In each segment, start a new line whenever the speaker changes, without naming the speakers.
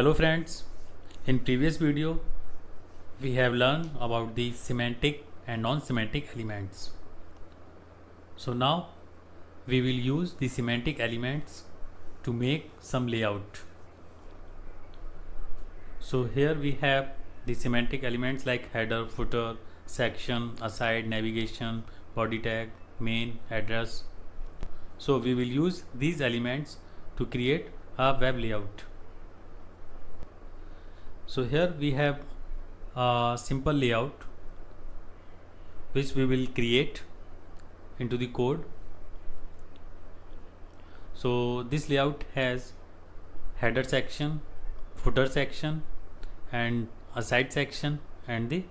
Hello friends, in previous video we have learned about the semantic and non-semantic elements. So now we will use the semantic elements to make some layout. So here we have the semantic elements like header, footer, section, aside, navigation, body tag, main, address. So we will use these elements to create a web layout. So here we have a simple layout which we will create into the code. So this layout has header section, footer section and a side section and the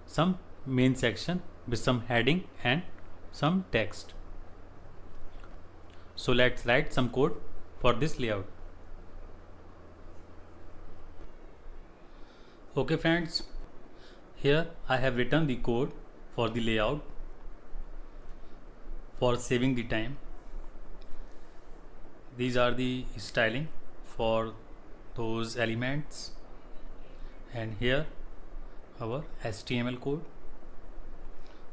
some main section with some heading and some text. So let's write some code for this layout. Okay friends, here I have written the code for the layout for saving the time. These are the styling for those elements and here our HTML code.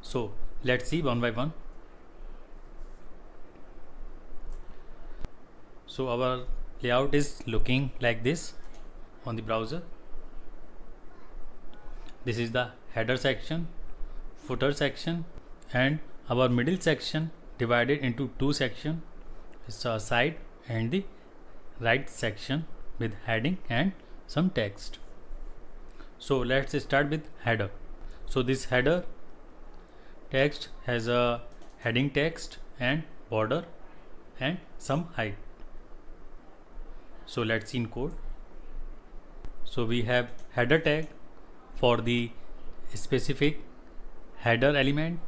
So let's see one by one. So our layout is looking like this on the browser. This is the header section, footer section and our middle section divided into two sections. It's a side and the right section with heading and some text. So let's start with header. So this header text has a heading text and border and some height. So let's see in code. So we have header tag for the specific header element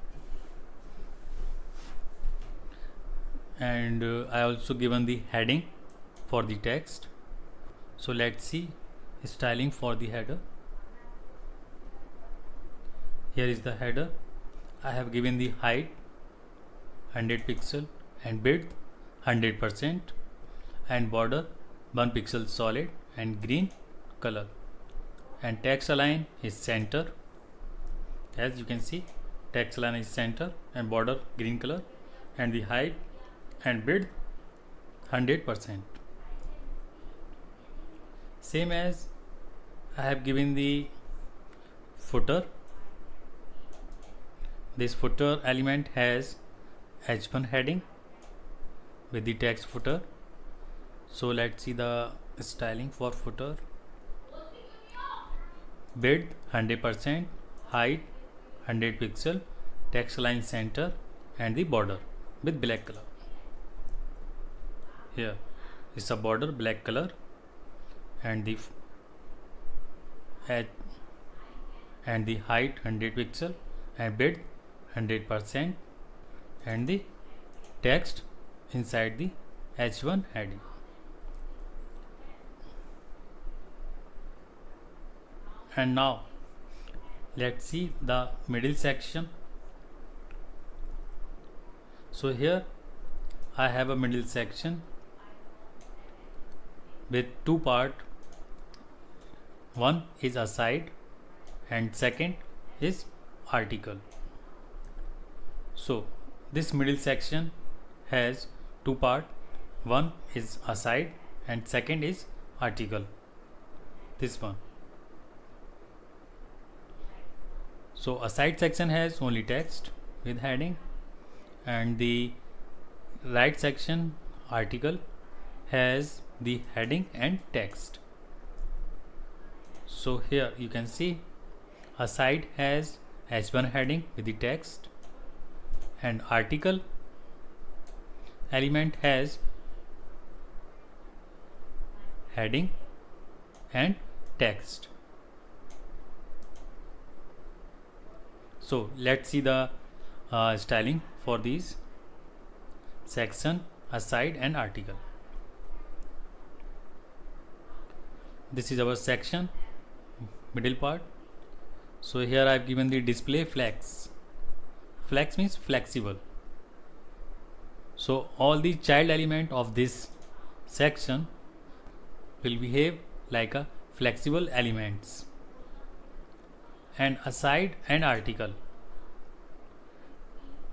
and I also given the heading for the text. So let's see styling for the header. Here is the header. I have given the height 100 pixel and width 100% and border 1 pixel solid and green color and text align is center. As you can see, text align is center and border green color and the height and width 100%. Same as I have given the footer. This footer element has h1 heading with the text footer. So let's see the styling for footer. Width 100%, height 100 pixel, text line center and the border with black color. Here is a border black color and the height 100 pixel and width 100% and the text inside the h1 heading. And now let's see the middle section. So here I have a middle section with two parts. One is aside and second is article. So this middle section has two parts. One is aside and second is article. This one. So a side section has only text with heading and the right section article has the heading and text. So here you can see a side has h1 heading with the text and article element has heading and text. So let's see the styling for these section, aside and article. This is our section middle part. So here I have given the display flex. Flex means flexible. So all the child element of this section will behave like a flexible elements. And aside and article,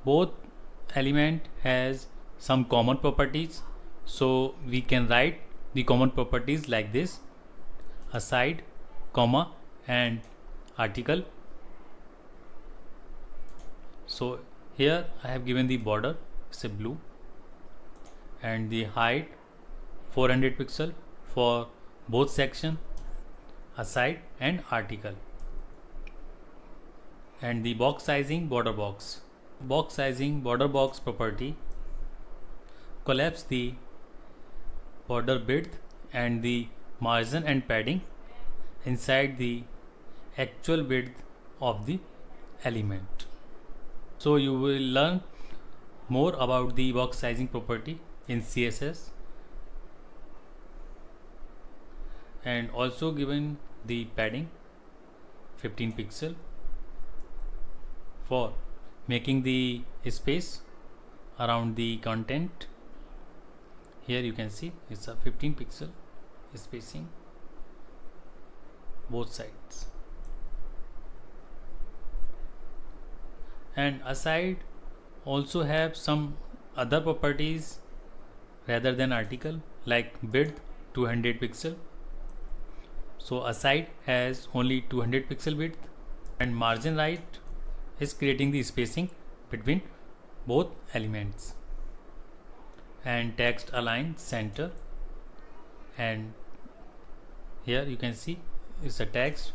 both element has some common properties, so we can write the common properties like this: aside, comma, and article. So here I have given the border, it's a blue, and the height 400 pixel for both section, aside and article. And the box sizing, border box. Box sizing, border box property collapse the border width and the margin and padding inside the actual width of the element. So you will learn more about the box sizing property in CSS, and also given the padding 15 pixel for making the space around the content. Here you can see it's a 15 pixel spacing both sides. And aside also have some other properties rather than article, like width 200 pixel. So aside has only 200 pixel width, and margin right is creating the spacing between both elements. And text align center, and here you can see it's a text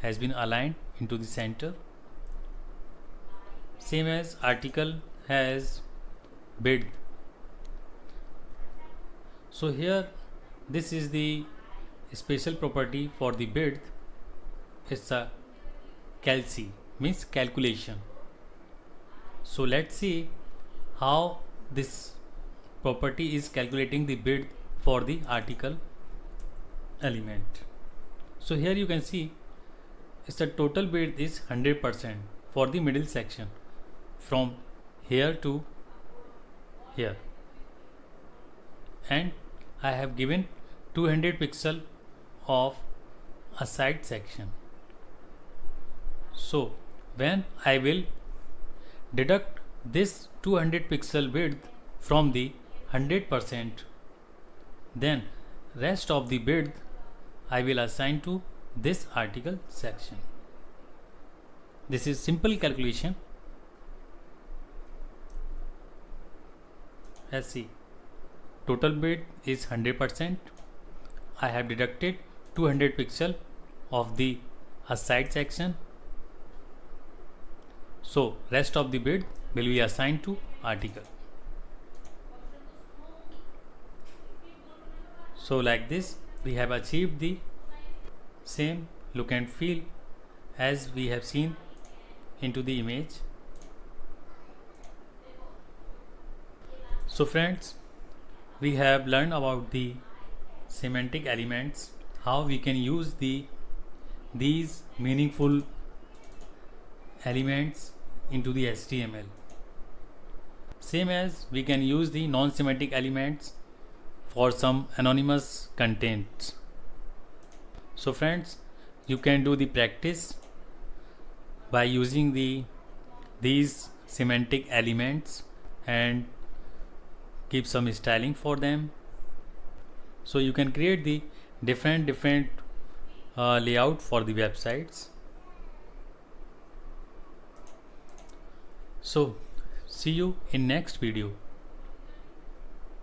has been aligned into the center. Same as article has width. So here this is the special property for the width. It's a calci, means calculation. So let's see how this property is calculating the width for the article element. So here you can see it's the total width is 100% for the middle section from here to here, and I have given 200 pixel of a side section. So when I will deduct this 200 pixel width from the 100%, then rest of the width I will assign to this article section. This is simple calculation. Let's see, total width is 100%. I have deducted 200 pixel of the side section, so rest of the width will be assigned to article. So like this we have achieved the same look and feel as we have seen into the image. So friends, we have learned about the semantic elements, how we can use these meaningful elements into the HTML. Same as we can use the non-semantic elements for some anonymous content. So friends, you can do the practice by using these semantic elements and keep some styling for them. So you can create the different layout for the websites. So see you in next video.